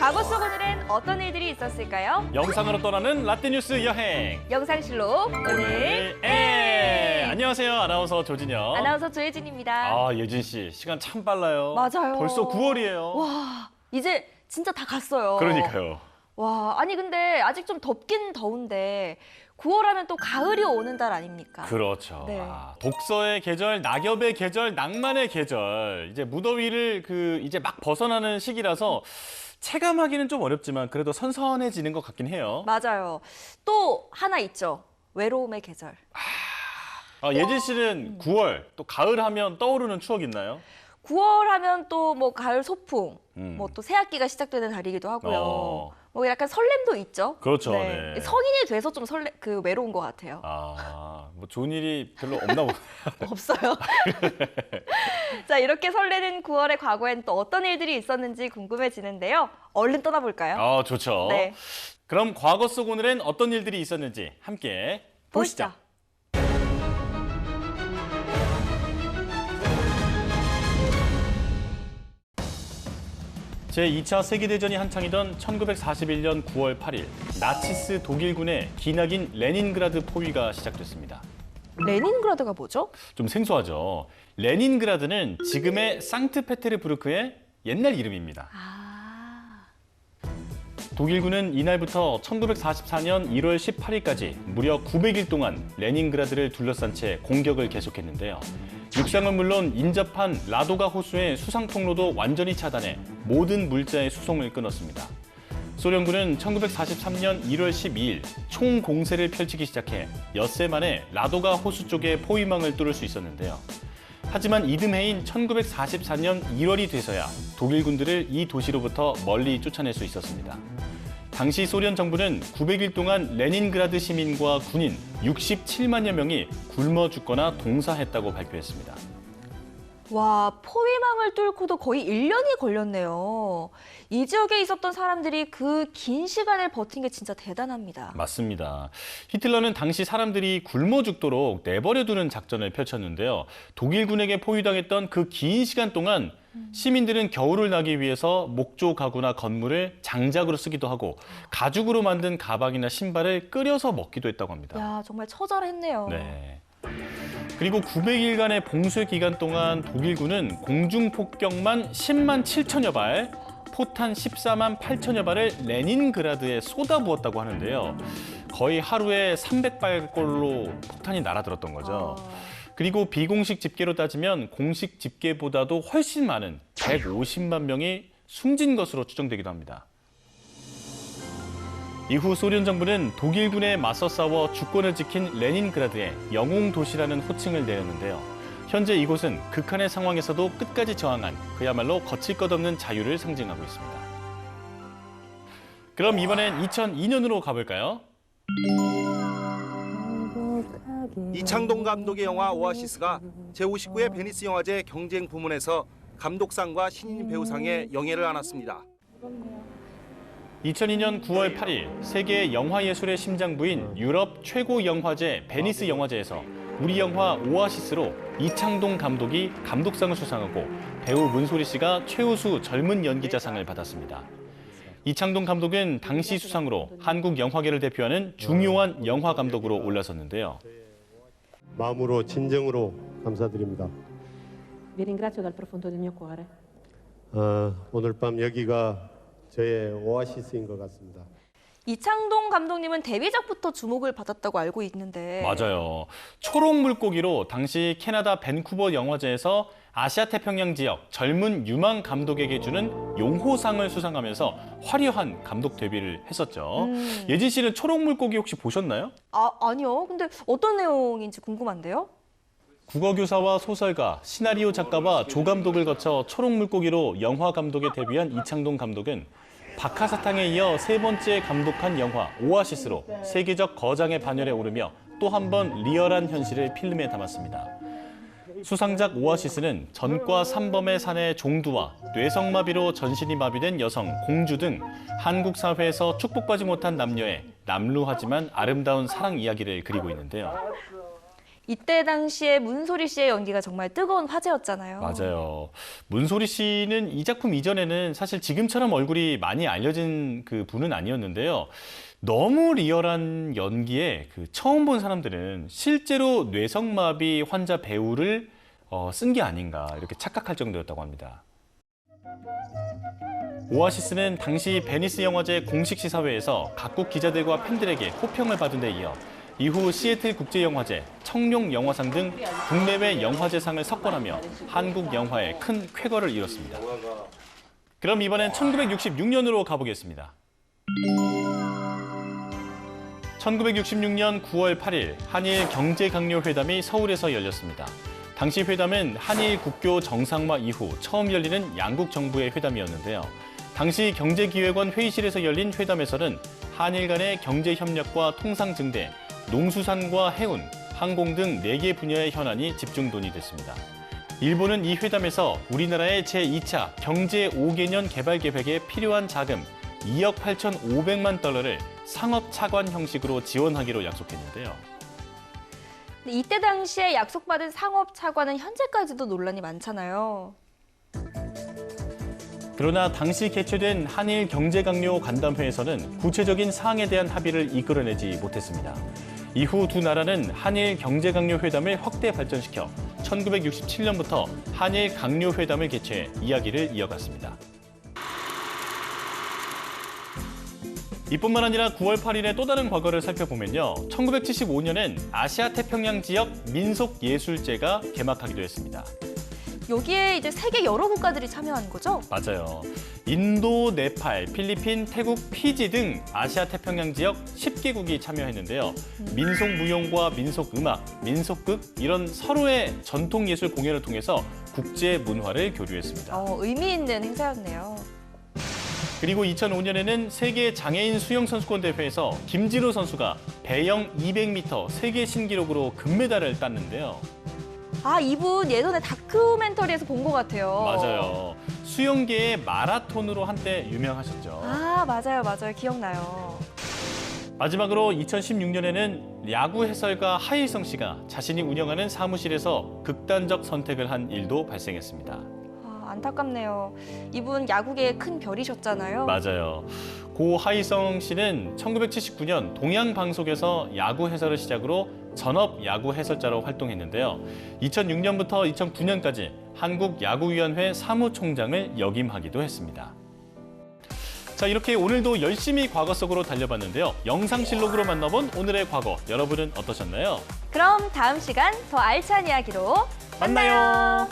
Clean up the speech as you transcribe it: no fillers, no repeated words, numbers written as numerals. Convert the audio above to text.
과거 속 오늘은 어떤 일들이 있었을까요? 영상으로 떠나는 라떼뉴스 여행. 영상실록 오늘 안녕하세요. 아나운서 조진영. 아나운서 조혜진입니다. 아, 예진 씨, 시간 참 빨라요. 맞아요. 벌써 9월이에요. 와, 이제 진짜 다 갔어요. 그러니까요. 와, 아니 근데 아직 좀 덥긴 더운데 9월 하면 또 가을이 오는 달 아닙니까? 그렇죠. 네. 독서의 계절, 낙엽의 계절, 낭만의 계절. 이제 무더위를 이제 막 벗어나는 시기라서 체감하기는 좀 어렵지만 그래도 선선해지는 것 같긴 해요. 맞아요. 또 하나 있죠. 외로움의 계절. 예진 씨는 9월, 또 가을 하면 떠오르는 추억 있나요? 9월 하면 또 뭐 가을 소풍, 음. 또 새학기가 시작되는 달이기도 하고요. 어. 뭐 약간 설렘도 있죠. 그렇죠. 네. 성인이 돼서 좀 외로운 것 같아요. 뭐 좋은 일이 별로 없나 보다. 없어요. 자, 이렇게 설레는 9월의 과거엔 또 어떤 일들이 있었는지 궁금해지는데요. 얼른 떠나볼까요? 좋죠. 네. 그럼 과거 속 오늘엔 어떤 일들이 있었는지 함께 보시죠. 제2차 세계대전이 한창이던 1941년 9월 8일 나치스 독일군의 기나긴 레닌그라드 포위가 시작됐습니다. 레닌그라드가 뭐죠? 좀 생소하죠. 레닌그라드는 지금의 상트페테르부르크의 옛날 이름입니다. 독일군은 이날부터 1944년 1월 18일까지 무려 900일 동안 레닌그라드를 둘러싼 채 공격을 계속했는데요. 육상은 물론 인접한 라도가 호수의 수상 통로도 완전히 차단해 모든 물자의 수송을 끊었습니다. 소련군은 1943년 1월 12일 총공세를 펼치기 시작해 엿새 만에 라도가 호수 쪽에 포위망을 뚫을 수 있었는데요. 하지만 이듬해인 1944년 1월이 돼서야 독일군들을 이 도시로부터 멀리 쫓아낼 수 있었습니다. 당시 소련 정부는 900일 동안 레닌그라드 시민과 군인 67만여 명이 굶어 죽거나 동사했다고 발표했습니다. 와, 포위망을 뚫고도 거의 1년이 걸렸네요. 이 지역에 있었던 사람들이 그 긴 시간을 버틴 게 진짜 대단합니다. 맞습니다. 히틀러는 당시 사람들이 굶어 죽도록 내버려두는 작전을 펼쳤는데요. 독일군에게 포위당했던 그 긴 시간 동안 시민들은 겨울을 나기 위해서 목조 가구나 건물을 장작으로 쓰기도 하고 가죽으로 만든 가방이나 신발을 끓여서 먹기도 했다고 합니다. 야, 정말 처절했네요. 네. 그리고 900일간의 봉쇄 기간 동안 독일군은 공중폭격만 10만 7천여 발, 포탄 14만 8천여 발을 레닌그라드에 쏟아부었다고 하는데요. 거의 하루에 300발꼴로 폭탄이 날아들었던 거죠. 그리고 비공식 집계로 따지면 공식 집계보다도 훨씬 많은 150만 명이 숨진 것으로 추정되기도 합니다. 이후 소련 정부는 독일군에 맞서 싸워 주권을 지킨 레닌그라드에 영웅 도시라는 호칭을 내렸는데요. 현재 이곳은 극한의 상황에서도 끝까지 저항한 그야말로 거칠 것 없는 자유를 상징하고 있습니다. 그럼 이번엔 2002년으로 가볼까요? 이창동 감독의 영화 오아시스가 제59회 베니스 영화제 경쟁 부문에서 감독상과 신인 배우상에 영예를 안았습니다. 2002년 9월 8일 세계 영화예술의 심장부인 유럽 최고 영화제 베니스 영화제에서 우리 영화 오아시스로 이창동 감독이 감독상을 수상하고 배우 문소리 씨가 최우수 젊은 연기자상을 받았습니다. 이창동 감독은 당시 수상으로 한국 영화계를 대표하는 중요한 영화 감독으로 올라섰는데요. 마음으로 진정으로 감사드립니다. Vi ringrazio dal profondo del mio cuore. 오늘 밤 여기가 저의 오아시스인 것 같습니다. 이창동 감독님은 데뷔작부터 주목을 받았다고 알고 있는데. 맞아요. 초록 물고기로 당시 캐나다 밴쿠버 영화제에서 아시아 태평양 지역 젊은 유망 감독에게 주는 용호상을 수상하면서 화려한 감독 데뷔를 했었죠. 예진 씨는 초록 물고기 혹시 보셨나요? 아니요. 근데 어떤 내용인지 궁금한데요? 국어교사와 소설가, 시나리오 작가와 조감독을 거쳐 초록 물고기로 영화 감독에 데뷔한 이창동 감독은 박하사탕에 이어 세 번째 감독한 영화 오아시스로 세계적 거장의 반열에 오르며 또 한 번 리얼한 현실을 필름에 담았습니다. 수상작 오아시스는 전과 산범의 사내 종두와 뇌성마비로 전신이 마비된 여성 공주 등 한국 사회에서 축복받지 못한 남녀의 남루하지만 아름다운 사랑 이야기를 그리고 있는데요. 이때 당시에 문소리 씨의 연기가 정말 뜨거운 화제였잖아요. 맞아요. 문소리 씨는 이 작품 이전에는 사실 지금처럼 얼굴이 많이 알려진 그 분은 아니었는데요. 너무 리얼한 연기에 그 처음 본 사람들은 실제로 뇌성마비 환자 배우를 쓴 게 아닌가 이렇게 착각할 정도였다고 합니다. 오아시스는 당시 베니스 영화제 공식 시사회에서 각국 기자들과 팬들에게 호평을 받은 데 이어 이후 시애틀 국제영화제, 청룡 영화상 등 국내외 영화제상을 석권하며 한국 영화에 큰 쾌거를 이뤘습니다. 그럼 이번엔 1966년으로 가보겠습니다. 1966년 9월 8일 한일 경제강요회담이 서울에서 열렸습니다. 당시 회담은 한일 국교 정상화 이후 처음 열리는 양국 정부의 회담이었는데요. 당시 경제기획원 회의실에서 열린 회담에서는 한일 간의 경제협력과 통상 증대, 농수산과 해운, 항공 등 4개 분야의 현안이 집중 논의됐습니다. 일본은 이 회담에서 우리나라의 제2차 경제 5개년 개발 계획에 필요한 자금 2억 8,500만 달러를 상업 차관 형식으로 지원하기로 약속했는데요. 이때 당시에 약속받은 상업 차관은 현재까지도 논란이 많잖아요. 그러나 당시 개최된 한일 경제강요 간담회에서는 구체적인 사항에 대한 합의를 이끌어내지 못했습니다. 이후 두 나라는 한일 경제강요 회담을 확대 발전시켜 1967년부터 한일 강요 회담을 개최해 이야기를 이어갔습니다. 이뿐만 아니라 9월 8일의 또 다른 과거를 살펴보면요. 1975년엔 아시아 태평양 지역 민속예술제가 개막하기도 했습니다. 여기에 이제 세계 여러 국가들이 참여한 거죠? 맞아요. 인도, 네팔, 필리핀, 태국, 피지 등 아시아 태평양 지역 10개국이 참여했는데요. 민속 무용과 민속 음악, 민속극 이런 서로의 전통 예술 공연을 통해서 국제 문화를 교류했습니다. 의미 있는 행사였네요. 그리고 2005년에는 세계 장애인 수영 선수권 대회에서 김진호 선수가 배영 200m 세계 신기록으로 금메달을 땄는데요. 이분 예전에 다큐멘터리에서 본 것 같아요. 맞아요. 수영계의 마라톤으로 한때 유명하셨죠. 맞아요. 기억나요. 마지막으로 2016년에는 야구 해설가 하일성 씨가 자신이 운영하는 사무실에서 극단적 선택을 한 일도 발생했습니다. 안타깝네요. 이분 야구계의 큰 별이셨잖아요. 맞아요. 고 하일성 씨는 1979년 동양방송에서 야구 해설을 시작으로 전업 야구 해설자로 활동했는데요. 2006년부터 2009년까지 한국야구위원회 사무총장을 역임하기도 했습니다. 자, 이렇게 오늘도 열심히 과거 속으로 달려봤는데요. 영상실록으로 만나본 오늘의 과거, 여러분은 어떠셨나요? 그럼 다음 시간 더 알찬 이야기로 만나요.